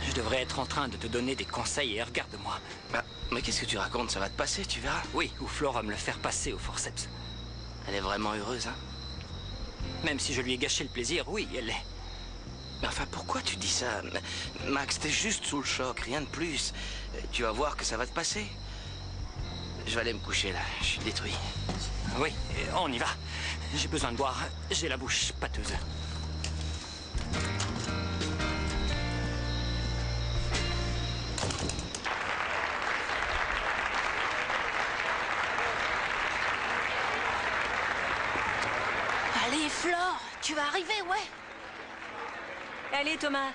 C: Je devrais être en train de te donner des conseils et regarde-moi.
B: Ah, mais qu'est-ce que tu racontes? Ça va te passer, tu verras.
C: Oui, ou Flore va me le faire passer au forceps.
B: Elle est vraiment heureuse, hein?
C: Même si je lui ai gâché le plaisir, oui, elle l'est.
B: Mais enfin, pourquoi tu dis ça? Max, t'es juste sous le choc, rien de plus. Tu vas voir que ça va te passer. Je vais aller me coucher, là. Je suis détruit.
C: Oui, on y va. J'ai besoin de boire. J'ai la bouche pâteuse.
A: Allez, Flore, tu vas arriver, ouais.
M: Allez, Thomas.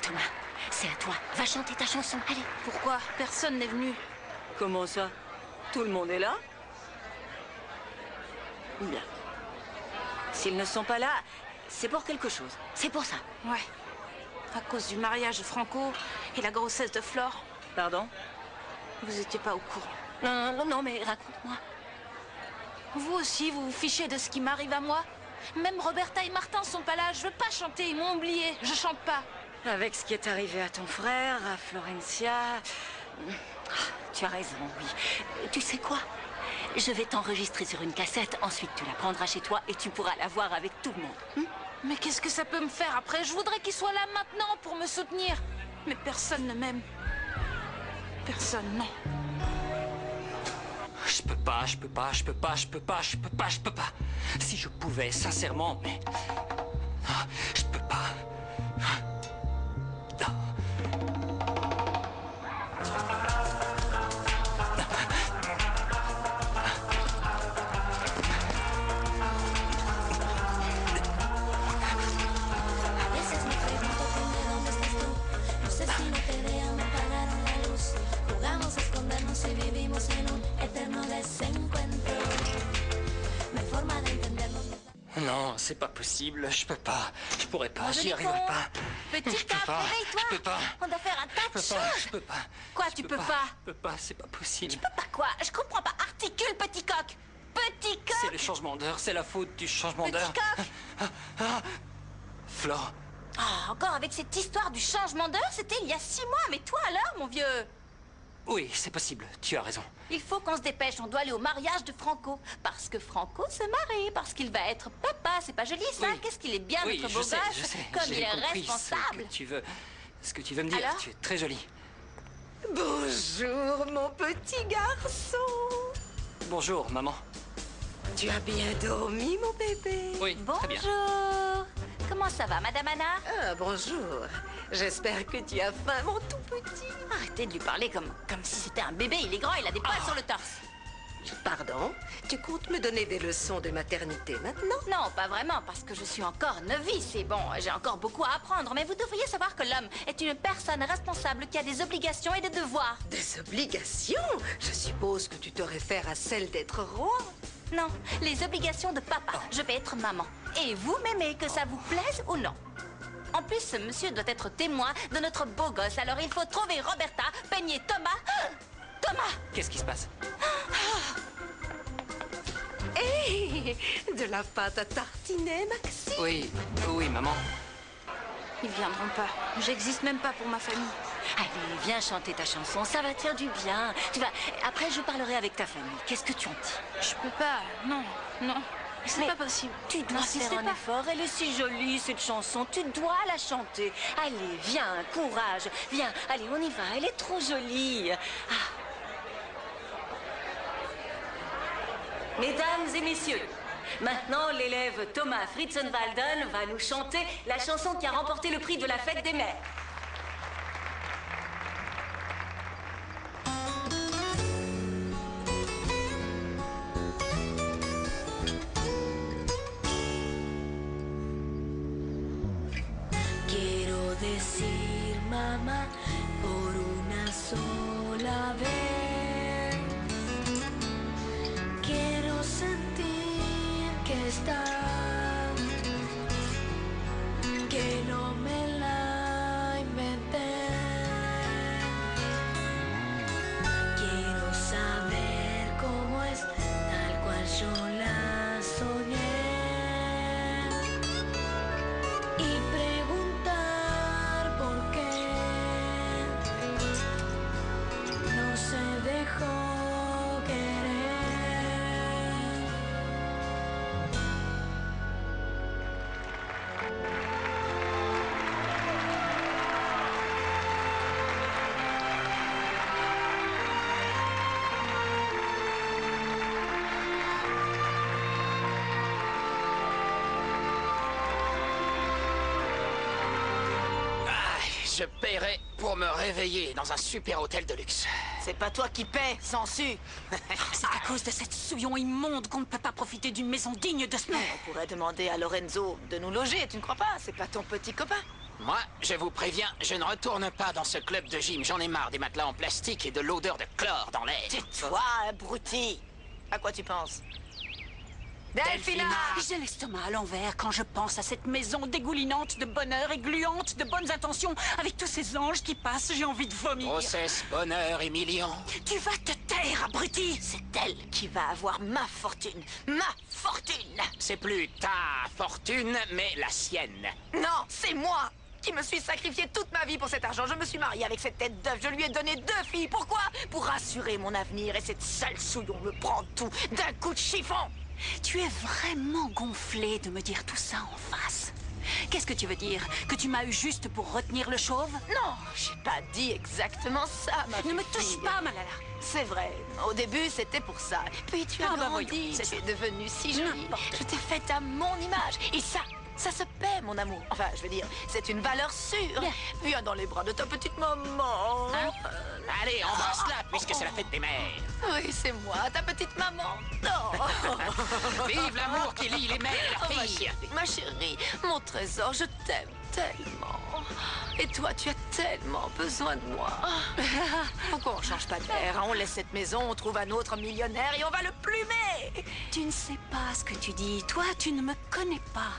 M: Thomas, c'est à toi. Va chanter ta chanson. Allez.
A: Pourquoi? Personne n'est venu.
M: Comment ça? Tout le monde est là? Bien. S'ils ne sont pas là, c'est pour quelque chose. C'est pour ça.
A: Ouais. À cause du mariage de Franco et la grossesse de Flore.
M: Pardon?
A: Vous étiez pas au courant.
M: Non, mais raconte-moi.
A: Vous aussi, vous vous fichez de ce qui m'arrive à moi? Même Roberta et Martin sont pas là. Je veux pas chanter, ils m'ont oublié. Je chante pas.
M: Avec ce qui est arrivé à ton frère, à Florencia... Tu as raison, oui. Tu sais quoi? Je vais t'enregistrer sur une cassette, ensuite tu la prendras chez toi et tu pourras la voir avec tout le monde.
A: Mais qu'est-ce que ça peut me faire après? Je voudrais qu'il soit là maintenant pour me soutenir. Mais personne ne m'aime. Personne, non.
C: Je peux pas. Si je pouvais, sincèrement, mais... Je peux pas. Non, c'est pas possible. Je peux pas. Je pourrais pas. J'y arriverai pas.
A: Petit cap, réveille-toi.
C: Je peux pas.
A: On doit faire un tas de choses.
C: Je peux pas.
A: Quoi, tu peux pas?
C: Je peux pas, c'est pas possible.
A: Tu peux pas quoi? Je comprends pas. Articule, petit coq. Petit coq.
C: C'est le changement d'heure, c'est la faute du changement d'heure.
A: Petit coq.
C: Flore.
A: Ah, encore avec cette histoire du changement d'heure? C'était il y a 6 mois. Mais toi alors, mon vieux?
C: Oui, c'est possible. Tu as raison.
A: Il faut qu'on se dépêche. On doit aller au mariage de Franco. Parce que Franco se marie. Parce qu'il va être papa. C'est pas joli, ça?
C: Oui.
A: Qu'est-ce qu'il est bien,
C: Oui,
A: notre beau
C: je sais.
A: Comme il
C: J'ai
A: est
C: compris
A: responsable.
C: Ce que tu veux me dire.
A: Alors?
C: Tu es très jolie.
M: Bonjour, mon petit garçon.
C: Bonjour, maman.
M: Tu as bien dormi, mon bébé?
C: Oui, très bien.
A: Bonjour. Comment ça va, Madame Anna?
M: Ah, bonjour. J'espère que tu as faim, mon tout petit.
A: Arrêtez de lui parler comme si c'était un bébé. Il est grand, il a des poils sur le torse.
M: Pardon? Tu comptes me donner des leçons de maternité maintenant?
A: Non, pas vraiment, parce que je suis encore novice et bon, j'ai encore beaucoup à apprendre. Mais vous devriez savoir que l'homme est une personne responsable qui a des obligations et des devoirs.
M: Des obligations? Je suppose que tu te réfères à celle d'être roi.
A: Non, les obligations de papa. Je vais être maman. Et vous m'aimez, que ça vous plaise ou non. En plus, ce monsieur doit être témoin de notre beau gosse. Alors il faut trouver Roberta, peigner Thomas. Thomas!
C: Qu'est-ce qui se passe?
M: Hé! De la pâte à tartiner, Maxime?
C: Oui, oui, maman.
A: Ils viendront pas. J'existe même pas pour ma famille. Allez, viens chanter ta chanson, ça va te faire du bien. Tu vas... Après, je parlerai avec ta famille. Qu'est-ce que tu en dis?
F: Je peux pas, non, non. C'est pas possible.
A: Tu dois faire un effort. Elle est si jolie, cette chanson. Tu dois la chanter. Allez, viens, courage. Viens, allez, on y va. Elle est trop jolie.
S: Mesdames et messieurs, maintenant l'élève Thomas Fritzenwalden va nous chanter la chanson qui a remporté le prix de la fête des mères.
O: Quiero decir mamá por una sola vez. Quiero sentir que estás, que no me la inventé. Quiero saber cómo es tal cual yo la soñé. Y preguntar por qué no se dejó querer.
D: Je paierai pour me réveiller dans un super hôtel de luxe.
E: C'est pas toi qui paies, sensu.
F: C'est à cause de cette souillon immonde qu'on ne peut pas profiter d'une maison digne de ce nom.
E: On pourrait demander à Lorenzo de nous loger, tu ne crois pas? C'est pas ton petit copain.
D: Moi, je vous préviens, je ne retourne pas dans ce club de gym. J'en ai marre des matelas en plastique et de l'odeur de chlore dans l'air.
E: Tais-toi, abruti. À quoi tu penses? Delphina!
F: J'ai l'estomac à l'envers quand je pense à cette maison dégoulinante de bonheur et gluante de bonnes intentions. Avec tous ces anges qui passent, j'ai envie de vomir.
D: Grossesse, bonheur et millions.
F: Tu vas te taire, abruti!
E: C'est elle qui va avoir ma fortune. Ma fortune!
D: C'est plus ta fortune, mais la sienne.
E: Non, c'est moi qui me suis sacrifié toute ma vie pour cet argent. Je me suis mariée avec cette tête d'œuf. Je lui ai donné 2 filles. Pourquoi? Pour assurer mon avenir. Et cette sale souillon me prend tout d'un coup de chiffon.
F: Tu es vraiment gonflé de me dire tout ça en face. Qu'est-ce que tu veux dire? Que tu m'as eu juste pour retenir le chauve?
E: Non, j'ai pas dit exactement ça, ma fille.
F: Ne me touche pas, Malala.
E: C'est vrai. Au début, c'était pour ça. Puis tu as grandi, tu es devenue si jolie. Je t'ai faite à mon image. Et ça se paie, mon amour. Enfin, je veux dire, c'est une valeur sûre. Viens dans les bras de ta petite maman.
D: Allez, embrasse-la, puisque c'est la fête des mères.
E: Oui, c'est moi, ta petite maman.
D: Vive l'amour qui lie les mères et leurs filles.
E: Ma chérie, mon trésor, je t'aime tellement. Et toi, tu as tellement besoin de moi. Pourquoi on change pas d'air? On laisse cette maison, on trouve un autre millionnaire et on va le plumer.
F: Tu ne sais pas ce que tu dis. Toi, tu ne me connais pas.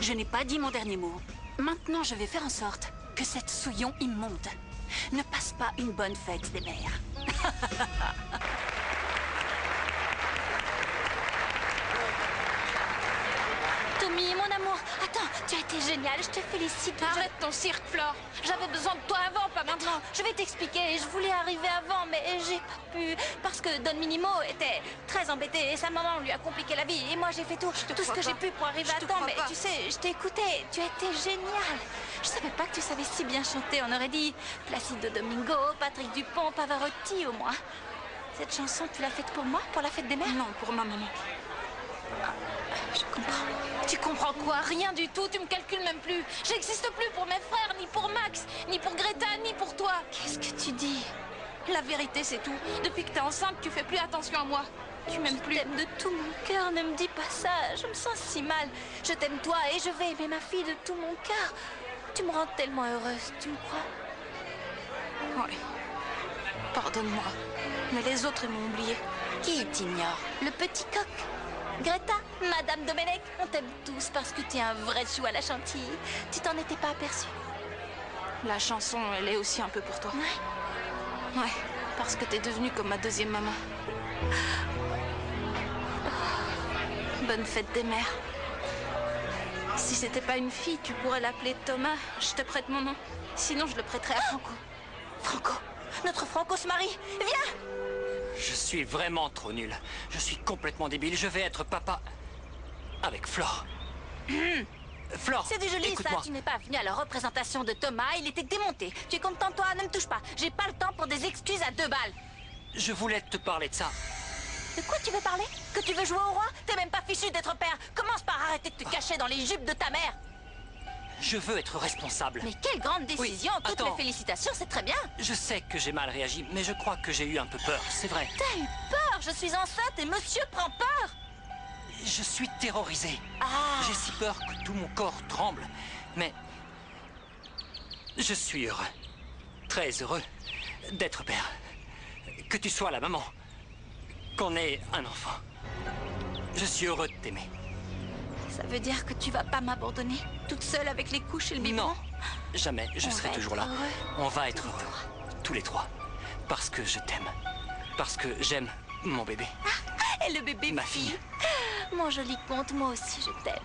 F: Je n'ai pas dit mon dernier mot. Maintenant, je vais faire en sorte que cette souillon immonde ne passe pas une bonne fête des mères.
A: Tommy, mon amour, attends, tu as été génial, je te félicite.
G: Arrête ton cirque, Flore. J'avais besoin de toi avant, pas maintenant.
A: Je vais t'expliquer, je voulais arriver avant, mais j'ai pas pu. Parce que Don Minimo était très embêté et sa maman lui a compliqué la vie. Et moi, j'ai fait tout ce que j'ai pu pour arriver à temps. Mais tu sais, je t'ai écouté, tu as été génial. Je savais pas que tu savais si bien chanter. On aurait dit Placido Domingo, Patrick Dupont, Pavarotti au moins. Cette chanson, tu l'as faite pour moi, pour la fête des mères?
F: Non, pour ma maman.
A: Je comprends.
G: Tu comprends quoi? Rien du tout, tu me calcules même plus. J'existe plus pour mes frères, ni pour Max, ni pour Greta, ni pour toi.
A: Qu'est-ce que tu dis?
G: La vérité, c'est tout. Depuis que t'es enceinte, tu fais plus attention à moi. Tu m'aimes plus.
A: Je t'aime de tout mon cœur, ne me dis pas ça. Je me sens si mal. Je t'aime toi et je vais aimer ma fille de tout mon cœur. Tu me rends tellement heureuse, tu me crois?
G: Oui. Pardonne-moi. Mais les autres, ils m'ont oublié.
A: Qui t'ignore? Le petit coq. Greta, Madame Domenech, on t'aime tous parce que tu es un vrai chou à la chantilly. Tu t'en étais pas aperçu?
G: La chanson, elle est aussi un peu pour toi.
A: Ouais.
G: Ouais, parce que t'es devenue comme ma deuxième maman. Bonne fête des mères. Si c'était pas une fille, tu pourrais l'appeler Thomas. Je te prête mon nom. Sinon, je le prêterais à Franco.
A: Franco, notre Franco se marie. Viens!
C: Je suis vraiment trop nul. Je suis complètement débile. Je vais être papa avec Flore. Flore,
A: C'est du joli, ça.
C: écoute-moi.
A: Tu n'es pas venu à la représentation de Thomas. Il était démonté. Tu es content, toi? Ne me touche pas. J'ai pas le temps pour des excuses à 2 balles.
C: Je voulais te parler de ça.
A: De quoi tu veux parler? Que tu veux jouer au roi? T'es même pas fichu d'être père. Commence par arrêter de te cacher dans les jupes de ta mère.
C: Je veux être responsable.
A: Mais quelle grande décision.
C: Oui,
A: Toutes
C: attends.
A: mes félicitations, c'est très bien.
C: Je sais que j'ai mal réagi, mais je crois que j'ai eu un peu peur, c'est vrai.
A: T'as eu peur? Je suis enceinte et monsieur prend peur.
C: Je suis terrorisé.
A: Ah.
C: J'ai si peur que tout mon corps tremble. Mais je suis heureux, très heureux d'être père. Que tu sois la maman, qu'on ait un enfant. Je suis heureux de t'aimer.
A: Ça veut dire que tu vas pas m'abandonner? Toute seule avec les couches et le biberon?
C: Non, jamais. Je
A: On
C: serai
A: va
C: toujours
A: être
C: là.
A: heureux.
C: On va être heureux, tous les trois. Parce que je t'aime. Parce que j'aime mon bébé.
A: Et le bébé
C: Ma
A: fille.
C: fille.
A: Mon joli conte, moi aussi je t'aime.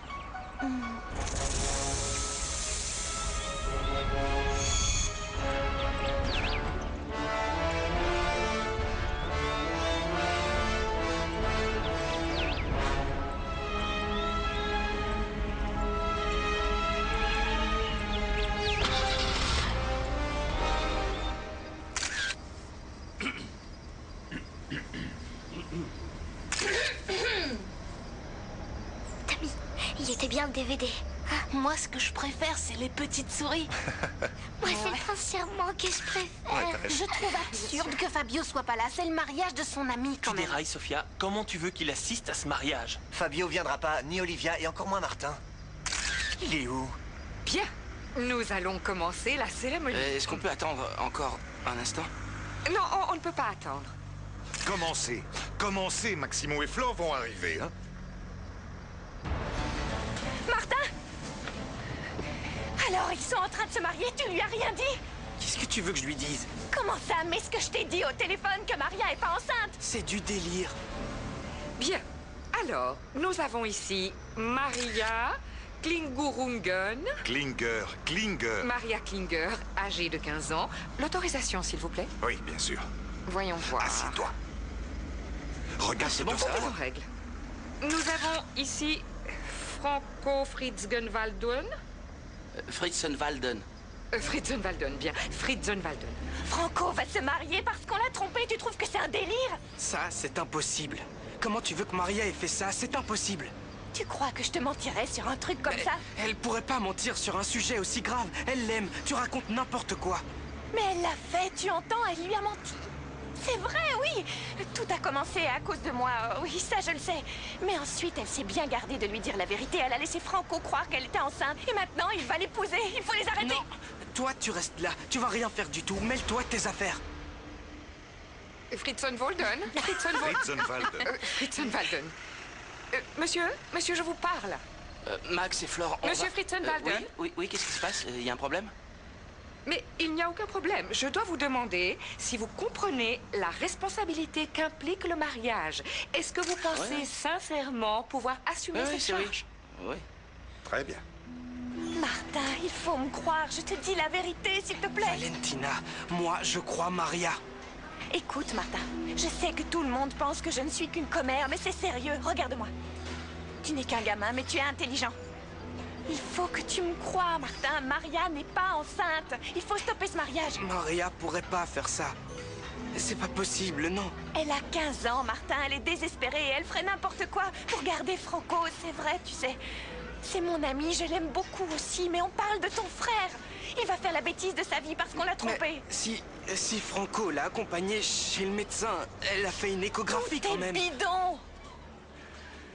L: Tammy, il était bien le DVD.
A: Moi, ce que je préfère, c'est les petites souris.
L: Moi, c'est le prince charmant que je préfère.
A: Je trouve absurde que Fabio soit pas là. C'est le mariage de son ami, quand
K: Tu
A: même.
K: dérailles, Sophia. Comment tu veux qu'il assiste à ce mariage?
N: Fabio viendra pas, ni Olivia, et encore moins Martin. Il est où?
T: Bien, nous allons commencer la cérémonie.
B: Est-ce qu'on peut attendre encore un instant?
T: Non, on ne peut pas attendre.
U: Commencez. Commencez, Maximo et Flore vont arriver, hein?
F: Martin! Alors, ils sont en train de se marier, tu lui as rien dit?
J: Qu'est-ce que tu veux que je lui dise?
F: Comment ça? Mais ce que je t'ai dit au téléphone, que Maria est pas enceinte?
J: C'est du délire.
T: Bien, alors, nous avons ici Maria Klingurungen.
U: Klinger.
T: Maria Klinger, âgée de 15 ans. L'autorisation, s'il vous plaît.
U: Oui, bien sûr.
T: Voyons voir.
U: Assieds-toi. Regarde, c'est bon, ça
T: Tout en règle. Nous avons ici Franco Fritzgenwaldon.
B: Fritzenwalden.
T: Fritzenwalden, bien. Fritzenwalden.
F: Franco va se marier parce qu'on l'a trompé, tu trouves que c'est un délire?
J: Ça, c'est impossible. Comment tu veux que Maria ait fait ça? C'est impossible.
F: Tu crois que je te mentirais sur un truc comme ça?
J: Elle pourrait pas mentir sur un sujet aussi grave. Elle l'aime. Tu racontes n'importe quoi.
F: Mais elle l'a fait, tu entends, elle lui a menti. C'est vrai, oui. Tout a commencé à cause de moi, oui, ça je le sais. Mais ensuite, elle s'est bien gardée de lui dire la vérité. Elle a laissé Franco croire qu'elle était enceinte. Et maintenant, il va l'épouser. Il faut les arrêter.
J: Non, toi, tu restes là. Tu vas rien faire du tout. Mêle-toi de tes affaires.
T: Fritzenwalden. Fritzenwalden. Monsieur, je vous parle.
B: Max et Flore, on
T: Monsieur
B: va...
T: Fritzenwalden.
B: Oui, qu'est-ce qui se passe? Il y a un problème?
T: Mais il n'y a aucun problème. Je dois vous demander si vous comprenez la responsabilité qu'implique le mariage. Est-ce que vous pensez sincèrement pouvoir assumer cette charge?
B: Oui.
U: Très bien.
F: Martin, il faut me croire. Je te dis la vérité, s'il te plaît.
J: Valentina, moi, je crois Maria.
F: Écoute, Martin, je sais que tout le monde pense que je ne suis qu'une commère, mais c'est sérieux. Regarde-moi. Tu n'es qu'un gamin, mais tu es intelligent. Il faut que tu me crois, Martin. Maria n'est pas enceinte. Il faut stopper ce mariage.
J: Maria pourrait pas faire ça. C'est pas possible, non.
F: Elle a 15 ans, Martin. Elle est désespérée et elle ferait n'importe quoi pour garder Franco. C'est vrai, tu sais. C'est mon ami, je l'aime beaucoup aussi, mais on parle de ton frère. Il va faire la bêtise de sa vie parce qu'on l'a trompé.
J: Mais Si Franco l'a accompagnée chez le médecin, elle a fait une échographie quand même.
E: Bidon!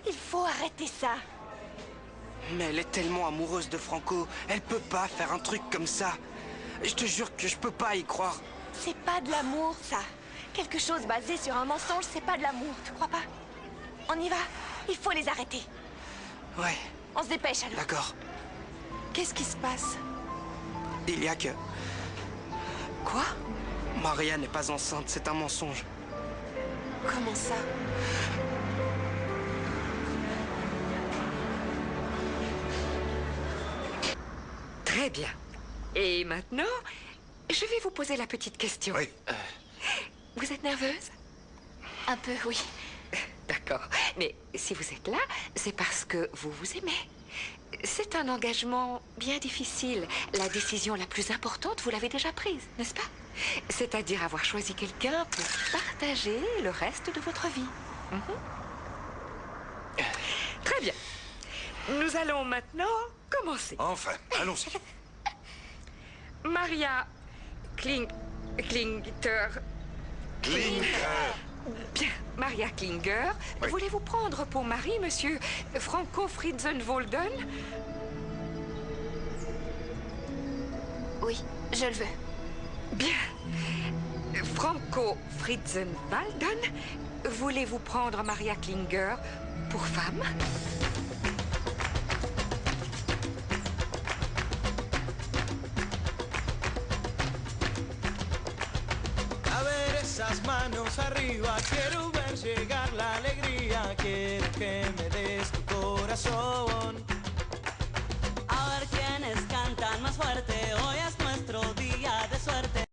E: Il faut arrêter ça.
J: Mais elle est tellement amoureuse de Franco, elle peut pas faire un truc comme ça. Je te jure que je peux pas y croire.
E: C'est pas de l'amour, ça. Quelque chose basé sur un mensonge, c'est pas de l'amour, tu crois pas? On y va? Il faut les arrêter.
J: Ouais.
E: On se dépêche, alors.
J: D'accord.
T: Qu'est-ce qui se passe?
J: Il y a que...
T: Quoi?
J: Maria n'est pas enceinte, c'est un mensonge.
T: Comment ça? Très bien. Et maintenant, je vais vous poser la petite question.
U: Oui.
T: Vous êtes nerveuse?
E: Un peu, oui.
T: D'accord. Mais si vous êtes là, c'est parce que vous vous aimez. C'est un engagement bien difficile. La décision la plus importante, vous l'avez déjà prise, n'est-ce pas? C'est-à-dire avoir choisi quelqu'un pour partager le reste de votre vie. Très bien. Nous allons maintenant commencer.
U: Enfin, allons-y.
T: Maria Klinger. Bien, Maria Klinger,
U: Oui.
T: voulez-vous prendre pour mari monsieur Franco Fritzenwolden?
E: Oui, je le veux.
T: Bien. Franco Fritzenwalden, voulez-vous prendre Maria Klinger pour femme?
H: A ver esas manos arriba, quiero ver llegar.